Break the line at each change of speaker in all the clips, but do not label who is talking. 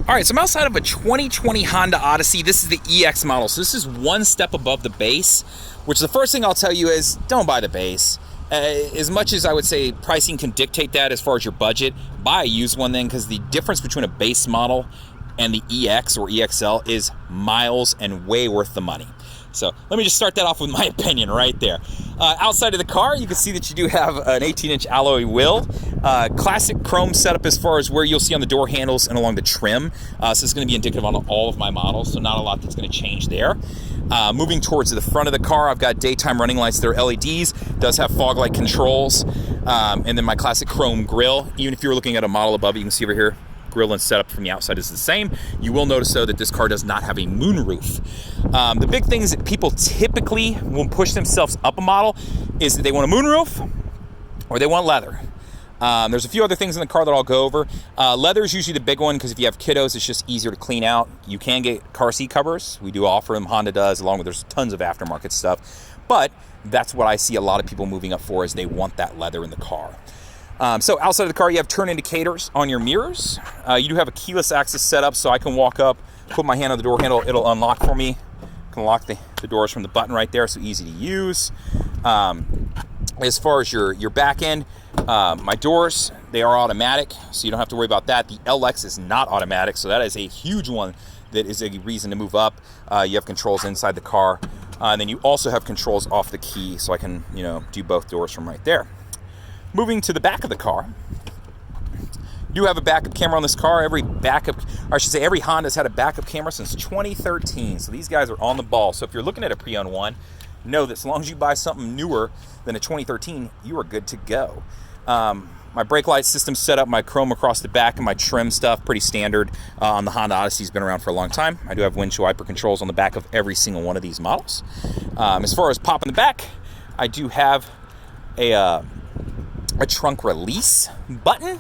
All right, so I'm outside of a 2020 Honda Odyssey. This is the EX model, so this is one step above the base, which the first thing I'll tell you is don't buy the base. As much as I would say pricing can dictate that as far as your budget, buy a used one then, because the difference between a base model and the EX or EXL is miles and way worth the money. So let me just start that off with my opinion right there. Outside of the car, you can see that you do have an 18-inch alloy wheel. Classic chrome setup as far as where you'll see on the door handles and along the trim. So it's going to be indicative on all of my models, so not a lot that's going to change there. Moving towards the front of the car, I've got daytime running lights. They're LEDs. Does have fog light controls. And then my classic chrome grille. Even if you were looking at a model above it, you can see over here, grille and setup from the outside is the same. You will notice though that this car does not have a moonroof. The big things that people typically will push themselves up a model is that they want a moonroof or they want leather. There's a few other things in the car that I'll go over. Leather is usually the big one because if you have kiddos, it's just easier to clean out. You can get car seat covers. We do offer them. Honda does, along with there's tons of aftermarket stuff. But that's what I see a lot of people moving up for, is they want that leather in the car. So outside of the car, you have turn indicators on your mirrors. You do have a keyless access setup, so I can walk up, put my hand on the door handle, it'll unlock for me. I can lock the doors from the button right there, so easy to use. As far as your back end, my doors, they are automatic, so you don't have to worry about that. The LX is not automatic, so that is a huge one that is a reason to move up. You have controls inside the car, and then you also have controls off the key, so I can do both doors from right there. Moving to the back of the car, you do have a backup camera on this car. Every Honda's had a backup camera since 2013, so these guys are on the ball. So if you're looking at a pre-owned one, know that as long as you buy something newer than a 2013, you are good to go. My brake light system set up, my chrome across the back, and my trim stuff, pretty standard on the Honda Odyssey. Has been around for a long time. I do have windshield wiper controls on the back of every single one of these models. As far as pop in the back, I do have a trunk release button,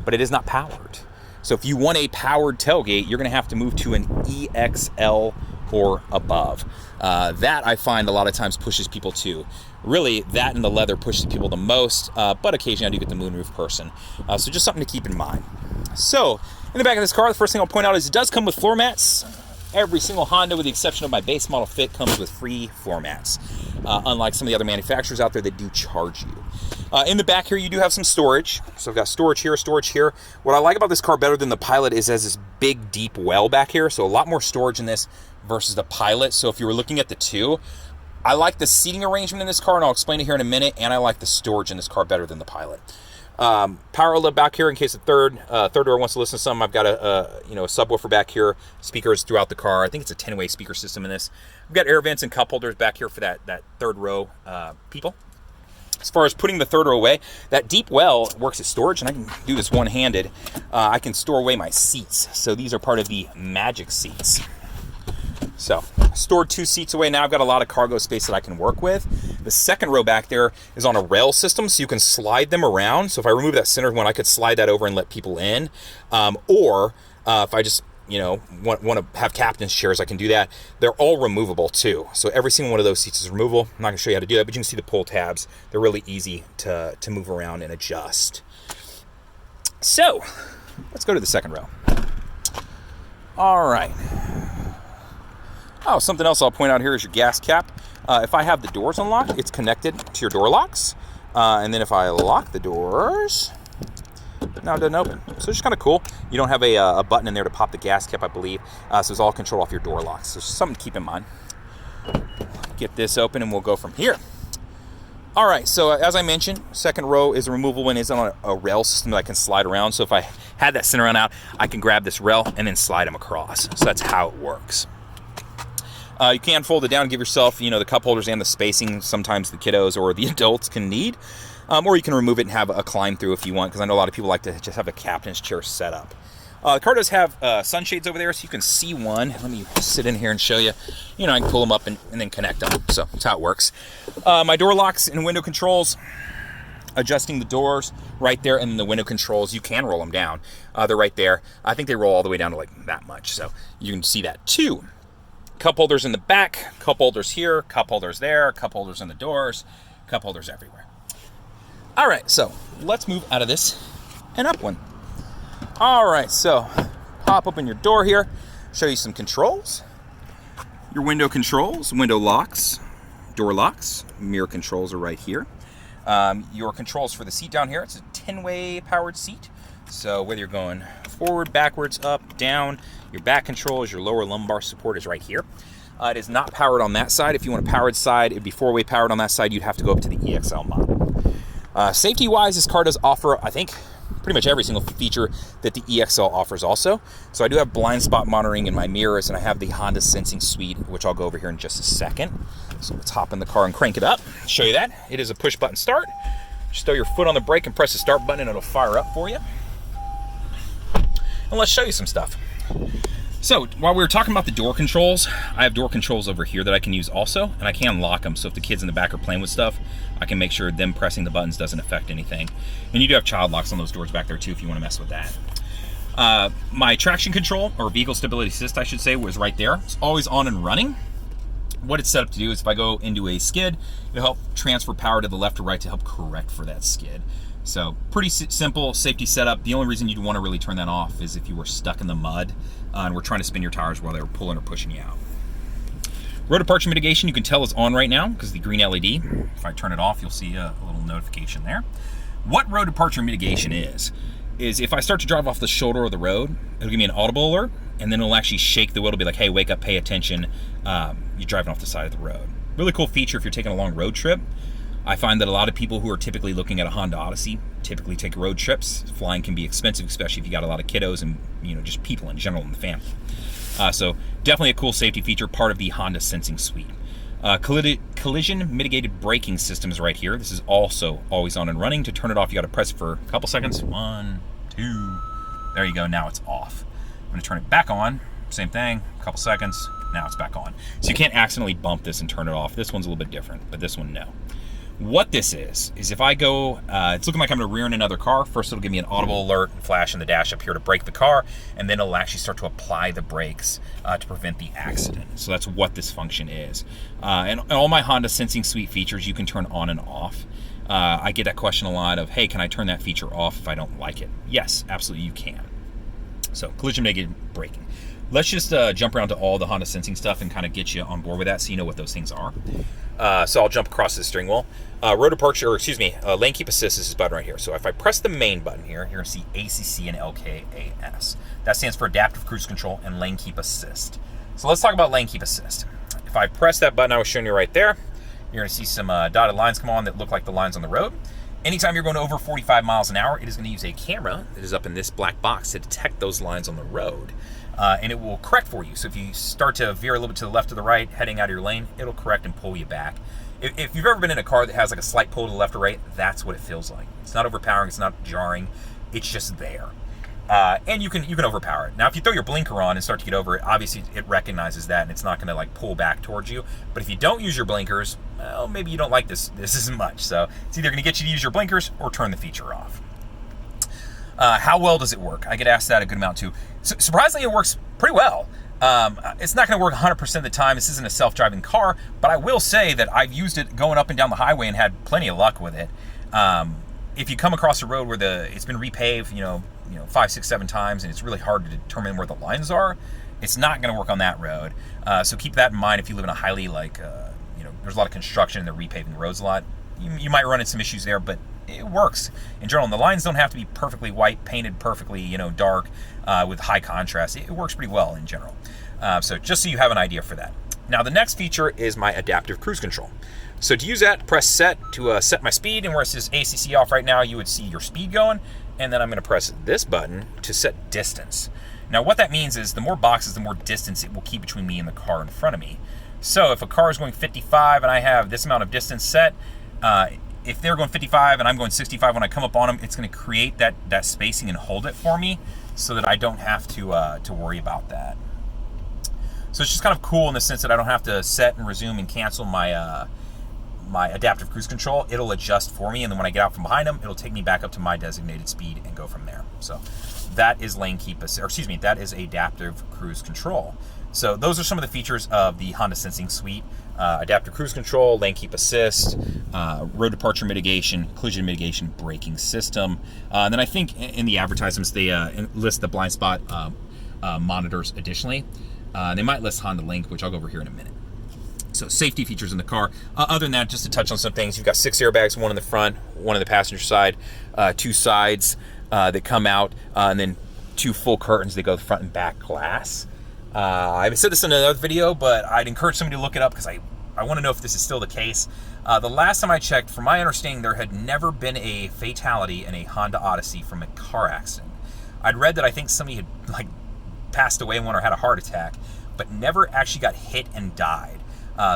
but it is not powered. So if you want a powered tailgate, you're going to have to move to an EXL or above. That I find a lot of times pushes people too. Really, that and the leather pushes people the most, but occasionally I do get the moonroof person. So just something to keep in mind. So in the back of this car, the first thing I'll point out is it does come with floor mats. Every single Honda, with the exception of my base model Fit, comes with free floor mats, unlike some of the other manufacturers out there that do charge you. In the back here, you do have some storage. So I've got storage here, storage here. What I like about this car better than the Pilot is it has this big, deep well back here. So a lot more storage in this versus the Pilot. So if you were looking at the two, I like the seating arrangement in this car, and I'll explain it here in a minute, and I like the storage in this car better than the Pilot. Power outlet back here in case the third door wants to listen to something. I've got a subwoofer back here, speakers throughout the car. I think it's a 10-way speaker system in this. I've got air vents and cup holders back here for that third row people. As far as putting the third row away, that deep well works as storage, and I can do this one-handed. I can store away my seats. So these are part of the Magic seats. So I stored 2 seats away. Now I've got a lot of cargo space that I can work with. The second row back there is on a rail system, so you can slide them around. So if I remove that center one, I could slide that over and let people in. Or if I just want to have captain's chairs, I can do that. They're all removable too. So every single one of those seats is removable. I'm not going to show you how to do that, but you can see the pull tabs. They're really easy to move around and adjust. So let's go to the second row. All right. Oh, something else I'll point out here is your gas cap. If I have the doors unlocked, it's connected to your door locks. And then if I lock the doors, now it doesn't open. So it's just kind of cool. You don't have a button in there to pop the gas cap, I believe. So it's all controlled off your door locks. So it's something to keep in mind. Get this open and we'll go from here. All right, so as I mentioned, second row is a removable one. It's on a rail system that I can slide around. So if I had that center on out, I can grab this rail and then slide them across. So that's how it works. You can fold it down and give yourself, the cup holders and the spacing sometimes the kiddos or the adults can need. Or you can remove it and have a climb through if you want, because I know a lot of people like to just have a captain's chair set up. The car does have sunshades over there, so you can see one. Let me sit in here and show you. I can pull them up and then connect them. So that's how it works. My door locks and window controls, adjusting the doors right there, and then the window controls, you can roll them down. They're right there. I think they roll all the way down to like that much, so you can see that too. Cup holders in the back, cup holders here, cup holders there, cup holders in the doors, cup holders everywhere. All right, so let's move out of this and up one. All right, so pop open your door here, show you some controls. Your window controls, window locks, door locks, mirror controls are right here. Your controls for the seat down here, it's a 10-way powered seat. So whether you're going forward, backwards, up, down, your back controls, your lower lumbar support is right here. It is not powered on that side. If you want a powered side, it'd be 4-way powered on that side. You'd have to go up to the EXL model. Safety-wise, this car does offer, I think, pretty much every single feature that the EXL offers also. So I do have blind spot monitoring in my mirrors, and I have the Honda Sensing Suite, which I'll go over here in just a second. So let's hop in the car and crank it up. Show you that. It is a push-button start. Just throw your foot on the brake and press the start button, and it'll fire up for you. And let's show you some stuff. So while we were talking about the door controls, I have door controls over here that I can use also, and I can lock them. So if the kids in the back are playing with stuff, I can make sure them pressing the buttons doesn't affect anything. And you do have child locks on those doors back there too if you want to mess with that. My traction control, or vehicle stability assist I should say, was right there. It's always on and running. What it's set up to do is if I go into a skid, it'll help transfer power to the left or right to help correct for that skid. So pretty simple safety setup. The only reason you'd want to really turn that off is if you were stuck in the mud and were trying to spin your tires while they were pulling or pushing you out. Road departure mitigation, you can tell is on right now because the green LED. If I turn it off, you'll see a little notification there. What road departure mitigation is if I start to drive off the shoulder of the road, it'll give me an audible alert, and then it'll actually shake the wheel to be like, hey, wake up, pay attention, you're driving off the side of the road. Really cool feature if you're taking a long road trip. I find that a lot of people who are typically looking at a Honda Odyssey typically take road trips. Flying can be expensive, especially if you got a lot of kiddos and just people in general in the family. So definitely a cool safety feature, part of the Honda Sensing Suite. Collision mitigated braking system is right here. This is also always on and running. To turn it off, you got to press it for a couple seconds. 1, 2, there you go. Now it's off. I'm going to turn it back on. Same thing, a couple seconds. Now it's back on. So you can't accidentally bump this and turn it off. This one's a little bit different, but this one, no. What this is if I go, it's looking like I'm going to rear in another car. First, it'll give me an audible alert and flash in the dash up here to brake the car, and then it'll actually start to apply the brakes to prevent the accident. So that's what this function is. And all my Honda Sensing Suite features you can turn on and off. I get that question a lot of, hey, can I turn that feature off if I don't like it? Yes, absolutely you can. So collision mitigated braking. Let's just jump around to all the Honda Sensing stuff and kind of get you on board with that so you know what those things are. So I'll jump across the steering wheel. Road departure, lane keep assist is this button right here. So if I press the main button here, you're going to see ACC and LKAS. That stands for Adaptive Cruise Control and Lane Keep Assist. So let's talk about Lane Keep Assist. If I press that button I was showing you right there, you're going to see some dotted lines come on that look like the lines on the road. Anytime you're going over 45 miles an hour, it is going to use a camera that is up in this black box to detect those lines on the road. And it will correct for you. So if you start to veer a little bit to the left or the right, heading out of your lane, it'll correct and pull you back. If you've ever been in a car that has like a slight pull to the left or right, that's what it feels like. It's not overpowering, it's not jarring, it's just there. And you can overpower it. Now, if you throw your blinker on and start to get over it, obviously it recognizes that and it's not going to like pull back towards you. But if you don't use your blinkers, well, maybe you don't like this as much. So it's either going to get you to use your blinkers or turn the feature off. How well does it work? I get asked that a good amount too. Surprisingly, it works pretty well. It's not going to work 100% of the time. This isn't a self-driving car, but I will say that I've used it going up and down the highway and had plenty of luck with it. If you come across a road where it's been repaved, 5, 6, 7 times, and it's really hard to determine where the lines are, it's not going to work on that road. So keep that in mind if you live in a highly there's a lot of construction and they're repaving the roads a lot. You might run into some issues there, but it works in general. And the lines don't have to be perfectly white, painted perfectly, dark, with high contrast. It works pretty well in general. So just so you have an idea for that. Now, the next feature is my adaptive cruise control. So to use that, press set to set my speed, and where it says ACC off right now, you would see your speed going, and then I'm going to press this button to set distance. Now, what that means is the more boxes, the more distance it will keep between me and the car in front of me. So if a car is going 55 and I have this amount of distance set, if they're going 55 and I'm going 65, when I come up on them, it's going to create that spacing and hold it for me so that I don't have to worry about that. So it's just kind of cool in the sense that I don't have to set and resume and cancel my my adaptive cruise control. It'll adjust for me, and then when I get out from behind them, it'll take me back up to my designated speed and go from there. So that is that is adaptive cruise control. So those are some of the features of the Honda Sensing Suite. Adaptive cruise control, lane keep assist, road departure mitigation, collision mitigation, braking system. And then I think in the advertisements they list the blind spot monitors additionally. They might list HondaLink, which I'll go over here in a minute. So safety features in the car. Other than that, just to touch on some things, you've got 6 airbags, one in the front, one in the passenger side, 2 sides that come out, and then 2 full curtains that go front and back glass. I haven't said this in another video, but I'd encourage somebody to look it up because I want to know if this is still the case. The last time I checked, from my understanding, there had never been a fatality in a Honda Odyssey from a car accident. I'd read that I think somebody had passed away in one or had a heart attack, but never actually got hit and died.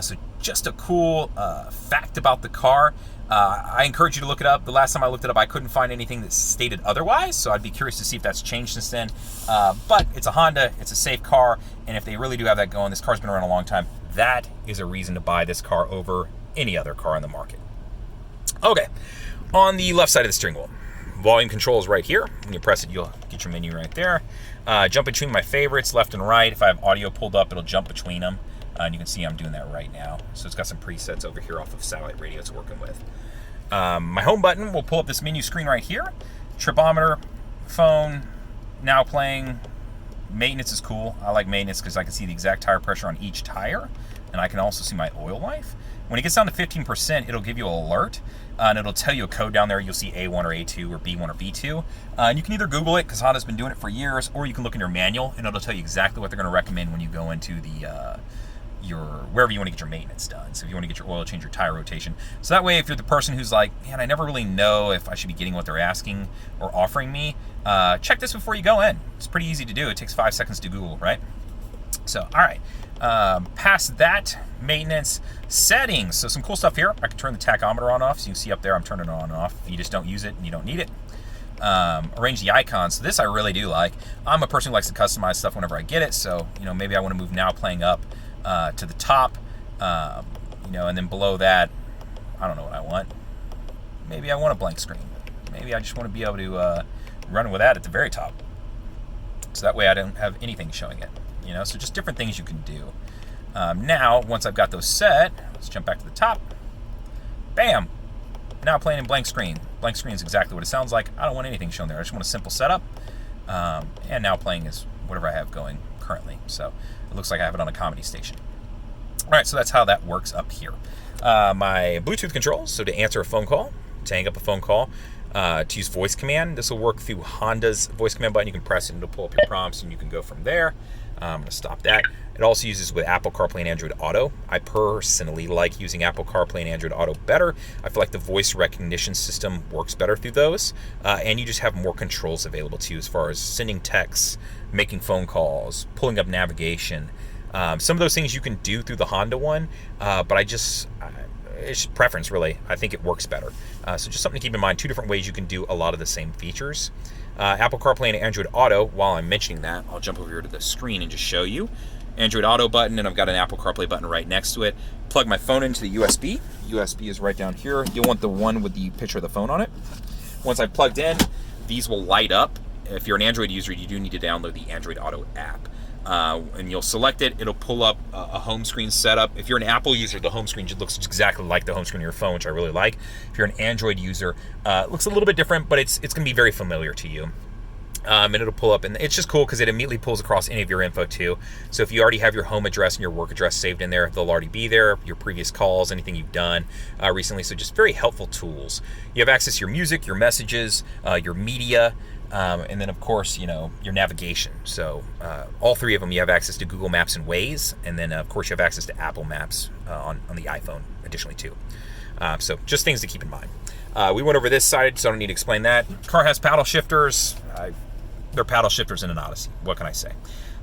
So just a cool fact about the car. I encourage you to look it up. The last time I looked it up, I couldn't find anything that stated otherwise, so I'd be curious to see if that's changed since then. But it's a Honda, it's a safe car, and if they really do have that going, this car's been around a long time, that is a reason to buy this car over any other car on the market. Okay, on the left side of the steering wheel, volume control is right here. When you press it, you'll get your menu right there. Jump between my favorites, left and right. If I have audio pulled up, it'll jump between them. And you can see I'm doing that right now. So it's got some presets over here off of satellite radio it's working with. My home button will pull up this menu screen right here. Tripometer, phone, now playing. Maintenance is cool. I like maintenance because I can see the exact tire pressure on each tire, and I can also see my oil life. When it gets down to 15%, it'll give you an alert, and it'll tell you a code down there. You'll see A1 or A2 or B1 or B2. And you can either Google it, because Honda's been doing it for years, or you can look in your manual, and it'll tell you exactly what they're going to recommend when you go into the wherever you want to get your maintenance done. So if you want to get your oil change, your tire rotation. So that way, if you're the person who's like, man, I never really know if I should be getting what they're asking or offering me, check this before you go in. It's pretty easy to do. It takes 5 seconds to Google, right? So, all right. Past that, maintenance settings. So some cool stuff here. I can turn the tachometer on off. So you can see up there, I'm turning it on and off. You just don't use it and you don't need it. Arrange the icons. So this I really do like. I'm a person who likes to customize stuff whenever I get it. So, maybe I want to move now playing up to the top, and then below that, I don't know what I want. Maybe I want a blank screen. Maybe I just want to be able to run with that at the very top. So that way I don't have anything showing it. So just different things you can do. Now, once I've got those set, let's jump back to the top. Bam! Now playing in blank screen. Blank screen is exactly what it sounds like. I don't want anything shown there. I just want a simple setup. And now playing is whatever I have going currently. So it looks like I have it on a comedy station. All right, so that's how that works up here. My Bluetooth controls, so to answer a phone call, to hang up a phone call, to use voice command. This will work through Honda's voice command button. You can press it and it'll pull up your prompts and you can go from there. I'm going to stop that. It also uses with Apple CarPlay and Android Auto. I personally like using Apple CarPlay and Android Auto better. I feel like the voice recognition system works better through those. And you just have more controls available to you as far as sending texts, making phone calls, pulling up navigation. Some of those things you can do through the Honda one, but it's preference really. I think it works better. So just something to keep in mind, 2 different ways you can do a lot of the same features. Apple CarPlay and Android Auto, while I'm mentioning that, I'll jump over here to the screen and just show you. Android Auto button, and I've got an Apple CarPlay button right next to it. Plug my phone into the USB. USB is right down here. You'll want the one with the picture of the phone on it. Once I've plugged in, these will light up. If you're an Android user, you do need to download the Android Auto app. And you'll select it, it'll pull up a home screen setup. If you're an Apple user, the home screen looks exactly like the home screen of your phone, which I really like. If you're an Android user, it looks a little bit different, but it's going to be very familiar to you. And it'll pull up, and it's just cool because it immediately pulls across any of your info too. So if you already have your home address and your work address saved in there, they'll already be there, your previous calls, anything you've done recently. So just very helpful tools. You have access to your music, your messages, your media, and then of course, your navigation. So all 3 of them, you have access to Google Maps and Waze, and then of course you have access to Apple Maps on the iPhone additionally too. So just things to keep in mind. We went over this side, so I don't need to explain that. Car has paddle shifters. They're paddle shifters in an Odyssey. What can I say?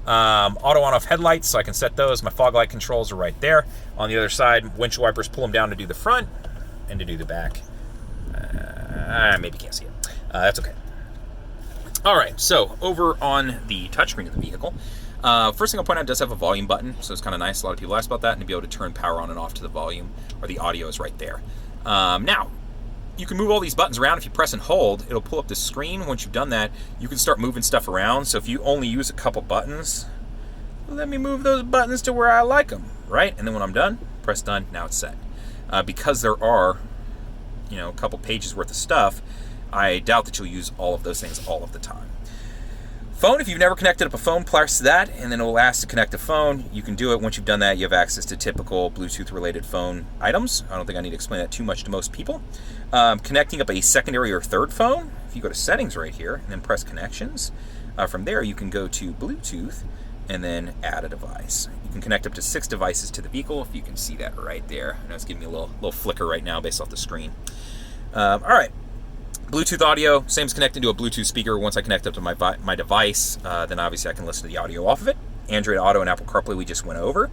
Auto on-off headlights, so I can set those. My fog light controls are right there. On the other side, windshield wipers, pull them down to do the front and to do the back. Maybe can't see it. That's okay. All right, so over on the touchscreen of the vehicle, first thing I'll point out, it does have a volume button, so it's kind of nice. A lot of people ask about that, and to be able to turn power on and off to the volume, or the audio is right there. Now, you can move all these buttons around. If you press and hold, it'll pull up the screen. Once you've done that, you can start moving stuff around. So if you only use a couple buttons, let me move those buttons to where I like them, right? And then when I'm done, press done, now it's set. Because there are, a couple pages worth of stuff, I doubt that you'll use all of those things all of the time. Phone, if you've never connected up a phone, press that, and then it will ask to connect a phone. You can do it. Once you've done that, you have access to typical Bluetooth-related phone items. I don't think I need to explain that too much to most people. Connecting up a secondary or third phone, if you go to Settings right here, and then press Connections, from there you can go to Bluetooth, and then add a device. You can connect up to 6 devices to the vehicle, if you can see that right there. I know it's giving me a little flicker right now based off the screen. All right. Bluetooth audio, same as connecting to a Bluetooth speaker. Once I connect up to my device, then obviously I can listen to the audio off of it. Android Auto and Apple CarPlay we just went over.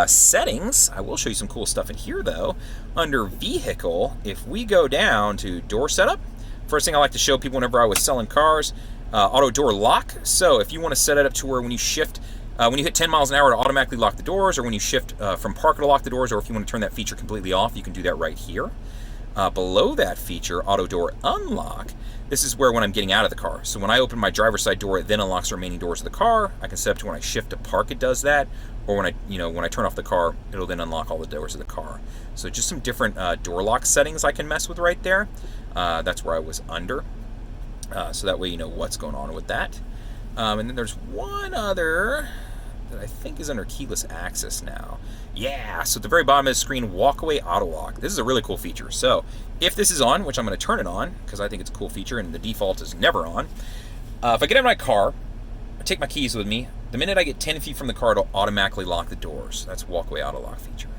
Settings, I will show you some cool stuff in here though. Under Vehicle, if we go down to Door Setup, first thing I like to show people whenever I was selling cars, Auto Door Lock. So if you want to set it up to where when you shift, when you hit 10 miles an hour to automatically lock the doors, or when you shift from park to lock the doors, or if you want to turn that feature completely off, you can do that right here. Below that feature, Auto Door Unlock, this is where when I'm getting out of the car. So when I open my driver's side door, it then unlocks the remaining doors of the car. I can set up to when I shift to park, it does that. Or when I turn off the car, it'll then unlock all the doors of the car. So just some different door lock settings I can mess with right there. That's where I was under. So that way you know what's going on with that. And then there's one other that I think is under keyless access now. Yeah, so at the very bottom of the screen, walkaway auto lock. This is a really cool feature. So if this is on, which I'm going to turn it on because I think it's a cool feature and the default is never on. If I get out of my car, I take my keys with me. The minute I get 10 feet from the car, it'll automatically lock the doors. That's walkaway auto lock feature.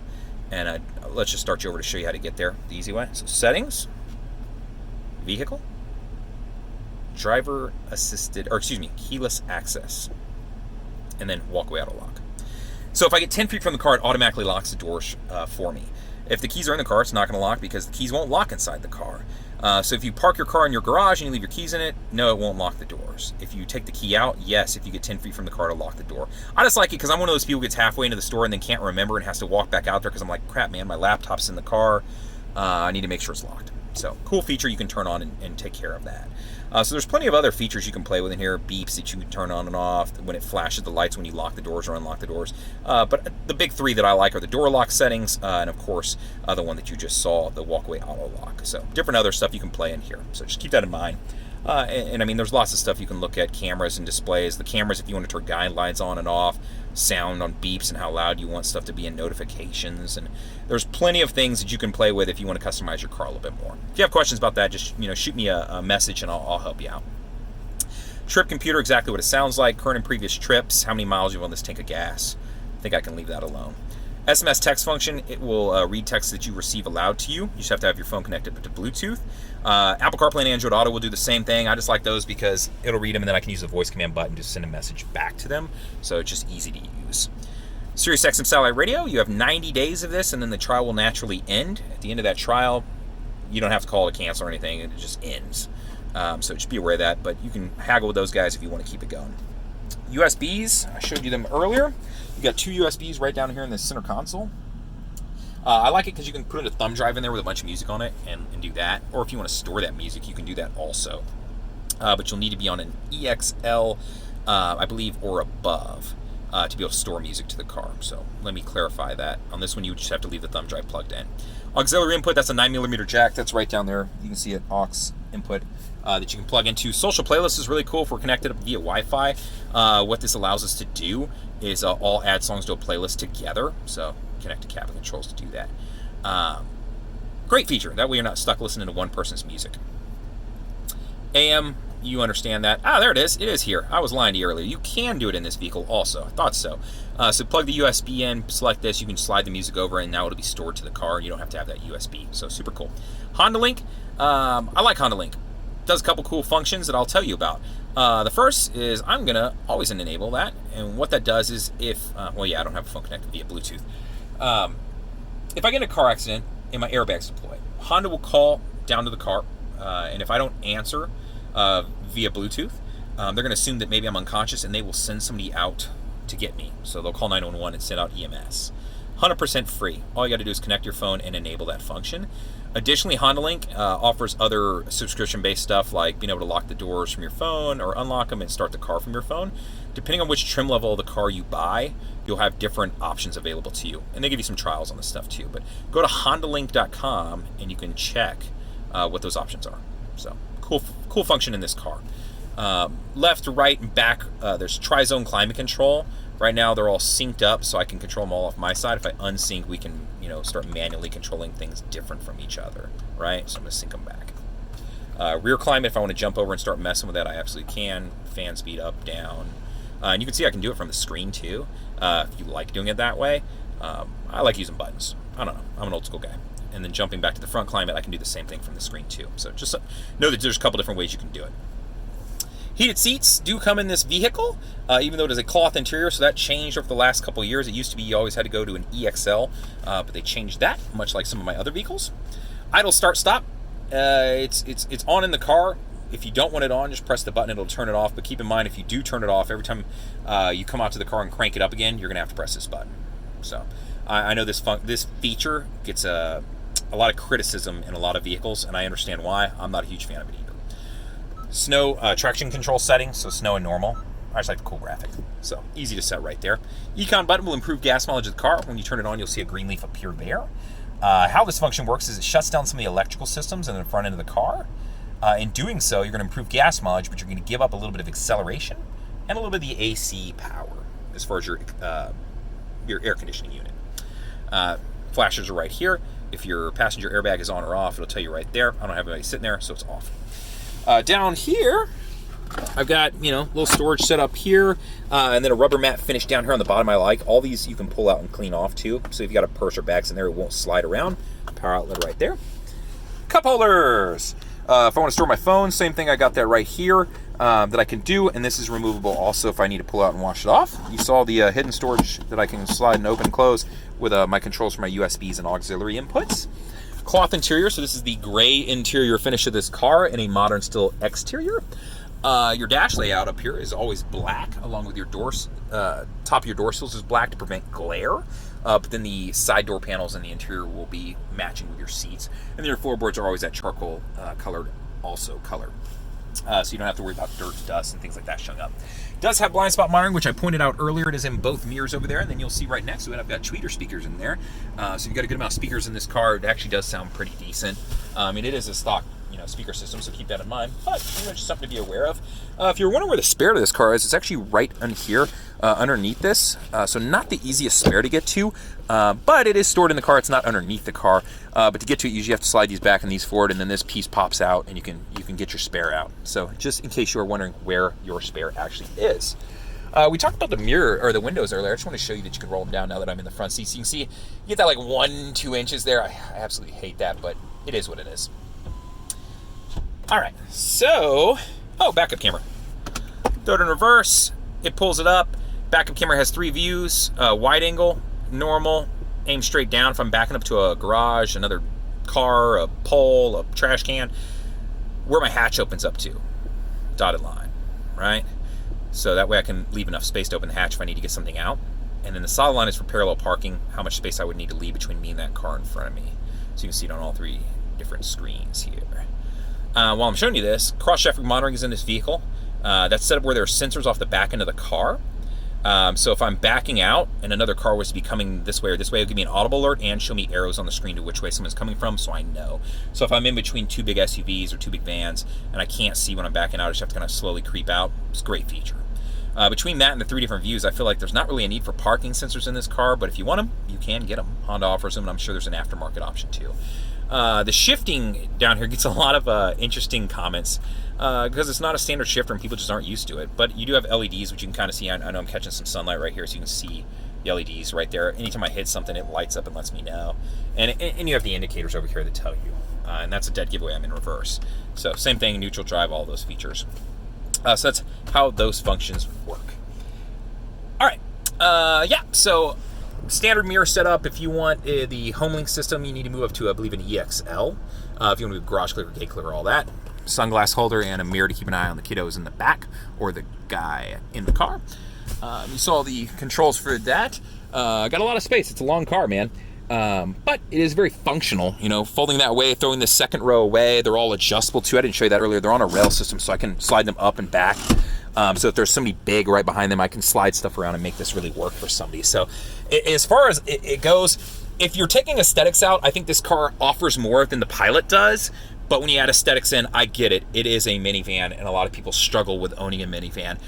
And let's just start you over to show you how to get there the easy way. So settings, vehicle, driver assisted, or excuse me, keyless access, and then walkaway auto lock. So if I get 10 feet from the car, it automatically locks the doors for me. If the keys are in the car, it's not going to lock because the keys won't lock inside the car. So if you park your car in your garage and you leave your keys in it, no, it won't lock the doors. If you take the key out, yes, if you get 10 feet from the car, it'll lock the door. I just like it because I'm one of those people who gets halfway into the store and then can't remember and has to walk back out there because I'm like, crap, man, my laptop's in the car. I need to make sure it's locked. So cool feature you can turn on and take care of that. So there's plenty of other features you can play with in here. Beeps that you can turn on and off when it flashes the lights when you lock the doors or unlock the doors. But the big 3 that I like are the door lock settings and of course the one that you just saw, the walkaway auto lock. So different other stuff you can play in here. So just keep that in mind. And I mean, there's lots of stuff you can look at, cameras and displays. The cameras, if you want to turn guidelines on and off, sound on beeps and how loud you want stuff to be in notifications. And there's plenty of things that you can play with if you want to customize your car a little bit more. If you have questions about that, just shoot me a message and I'll help you out. Trip computer, exactly what it sounds like. Current and previous trips, how many miles you have on this tank of gas. I think I can leave that alone. SMS text function, it will read text that you receive aloud to you. You just have to have your phone connected to Bluetooth. Apple CarPlay and Android Auto will do the same thing. I just like those because it'll read them and then I can use the voice command button to send a message back to them. So it's just easy to use. Sirius XM Satellite Radio, you have 90 days of this and then the trial will naturally end. At the end of that trial, you don't have to call to cancel or anything. It just ends. So just be aware of that, but you can haggle with those guys if you want to keep it going. USBs, I showed you them earlier. You got 2 USBs right down here in the center console. I like it because you can put a thumb drive in there with a bunch of music on it and do that. Or if you want to store that music, you can do that also. But you'll need to be on an EXL, I believe, or above to be able to store music to the car. So let me clarify that. On this one, you just have to leave the thumb drive plugged in. Auxiliary input, that's a 9mm jack. That's right down there. You can see it, aux input. That you can plug into. Social playlist is really cool if we're connected via Wi-Fi. What this allows us to do is all add songs to a playlist together. So connect to cabin controls to do that. Great feature. That way you're not stuck listening to one person's music. AM, you understand that. There it is. It is here. I was lying to you earlier. You can do it in this vehicle also. I thought so. So plug the USB in, select this. You can slide the music over, and now it'll be stored to the car. You don't have to have that USB. So super cool. HondaLink. I like HondaLink. Does a couple cool functions that I'll tell you about. The first is I'm going to always enable that. And what that does is if, I don't have a phone connected via Bluetooth. If I get in a car accident and my airbag's deployed, Honda will call down to the car. And if I don't answer via Bluetooth, they're going to assume that maybe I'm unconscious and they will send somebody out to get me. So they'll call 911 and send out EMS. 100% free. All you got to do is connect your phone and enable that function. Additionally, HondaLink offers other subscription-based stuff like being able to lock the doors from your phone or unlock them and start the car from your phone. Depending on which trim level of the car you buy, you'll have different options available to you. And they give you some trials on this stuff too. But go to HondaLink.com and you can check what those options are. So cool function in this car. Left, right, and back, there's tri-zone climate control. Right now they're all synced up, so I can control them all off my side. If I unsync, we can, start manually controlling things different from each other, right? So I'm going to sync them back. Rear climate, if I want to jump over and start messing with that, I absolutely can. Fan speed up, down. And you can see I can do it from the screen too, if you like doing it that way. I like using buttons. I don't know. I'm an old school guy. And then jumping back to the front climate, I can do the same thing from the screen too. So just know that there's a couple different ways you can do it. Heated seats do come in this vehicle, even though it is a cloth interior, so that changed over the last couple of years. It used to be you always had to go to an EXL, but they changed that, much like some of my other vehicles. Idle start stop, it's on in the car. If you don't want it on, just press the button, it'll turn it off. But keep in mind, if you do turn it off, every time you come out to the car and crank it up again, you're gonna have to press this button. So I know this feature gets a lot of criticism in a lot of vehicles, and I understand why. I'm not a huge fan of it either. Snow traction control settings, so snow and normal. I just like the cool graphic, so easy to set right there. Econ button will improve gas mileage of the car. When you turn it on, you'll see a green leaf appear there. How this function works is it shuts down some of the electrical systems in the front end of the car. In doing so, you're going to improve gas mileage, but you're going to give up a little bit of acceleration and a little bit of the AC power as far as your air conditioning unit. Flashers are right here. If your passenger airbag is on or off, it'll tell you right there. I don't have anybody sitting there, so it's off. Down here, I've got, little storage set up here, and then a rubber mat finish down here on the bottom I like. All these you can pull out and clean off too. So if you got a purse or bags in there, it won't slide around. Power outlet right there. Cup holders. If I want to store my phone, same thing. I got that right here that I can do, and this is removable also if I need to pull out and wash it off. You saw the hidden storage that I can slide and open and close with my controls for my USBs and auxiliary inputs. Cloth interior, so this is the gray interior finish of this car in a modern steel exterior. Your dash layout up here is always black, along with your top of your door sills is black to prevent glare. But then the side door panels and the interior will be matching with your seats. And then your floorboards are always that charcoal colored. So you don't have to worry about dirt, dust, and things like that showing up. It does have blind spot monitoring, which I pointed out earlier. It is in both mirrors over there, and then you'll see right next to it, I've got tweeter speakers in there. So you've got a good amount of speakers in this car. It actually does sound pretty decent. It is a stock speaker system, so keep that in mind. But just something to be aware of. If you're wondering where the spare to this car is, it's actually right on here, underneath this. So not the easiest spare to get to, but it is stored in the car. It's not underneath the car. But to get to it, you usually have to slide these back and these forward, and then this piece pops out, and you can get your spare out. So just in case you are wondering where your spare actually is. We talked about the mirror or the windows earlier. I just want to show you that you can roll them down now that I'm in the front seat. So you can see you get that like 1-2 inches there. I absolutely hate that, but it is what it is. All right, so, backup camera. Throw it in reverse, it pulls it up. Backup camera has 3 views, wide angle, normal, aim straight down if I'm backing up to a garage, another car, a pole, a trash can, where my hatch opens up to, dotted line, right? So that way I can leave enough space to open the hatch if I need to get something out. And then the solid line is for parallel parking, how much space I would need to leave between me and that car in front of me. So you can see it on all 3 different screens here. While I'm showing you this, cross-traffic monitoring is in this vehicle. That's set up where there are sensors off the back end of the car. So if I'm backing out and another car was to be coming this way or this way, it'll give me an audible alert and show me arrows on the screen to which way someone's coming from, so I know. So if I'm in between 2 big SUVs or 2 big vans and I can't see when I'm backing out, I just have to kind of slowly creep out. It's a great feature. Between that and the 3 different views, I feel like there's not really a need for parking sensors in this car, but if you want them, you can get them. Honda offers them, and I'm sure there's an aftermarket option too. The shifting down here gets a lot of interesting comments because it's not a standard shifter and people just aren't used to it. But you do have LEDs, which you can kind of see. I know I'm catching some sunlight right here, so you can see the LEDs right there. Anytime I hit something, it lights up and lets me know. And you have the indicators over here that tell you. And that's a dead giveaway. I'm in reverse. So same thing, neutral drive, all those features. So that's how those functions work. All right. So standard mirror setup. If you want the HondaLink system, you need to move up to, I believe, an EXL. If you want to do garage clicker, gate clicker, all that. Sunglass holder and a mirror to keep an eye on the kiddos in the back or the guy in the car. You saw the controls for that. Got a lot of space. It's a long car, man. But it is very functional, folding that way, throwing the second row away. They're all adjustable too. I didn't show you that earlier. They're on a rail system, so I can slide them up and back. So if there's somebody big right behind them, I can slide stuff around and make this really work for somebody. So as far as it goes, if you're taking aesthetics out, I think this car offers more than the Pilot does. But when you add aesthetics in, I get it. It is a minivan, and a lot of people struggle with owning a minivan.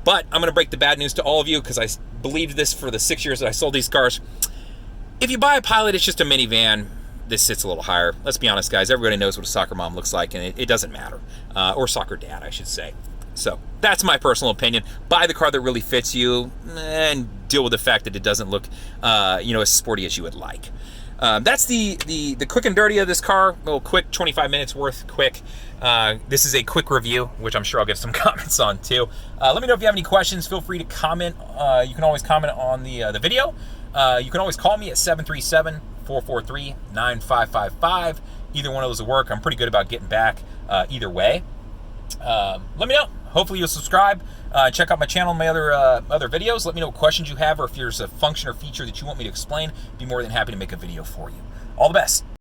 But I'm going to break the bad news to all of you, because I believed this for the 6 years that I sold these cars. If you buy a Pilot, it's just a minivan. This sits a little higher. Let's be honest, guys. Everybody knows what a soccer mom looks like, and it doesn't matter. Or soccer dad, I should say. So that's my personal opinion. Buy the car that really fits you, and deal with the fact that it doesn't look, as sporty as you would like. That's the quick and dirty of this car. A little quick, 25 minutes worth quick. This is a quick review, which I'm sure I'll get some comments on too. Let me know if you have any questions. Feel free to comment. You can always comment on the video. You can always call me at 737-443-9555. Either one of those will work. I'm pretty good about getting back either way. Let me know. Hopefully you'll subscribe. Check out my channel and my other videos. Let me know what questions you have, or if there's a function or feature that you want me to explain. Be more than happy to make a video for you. All the best.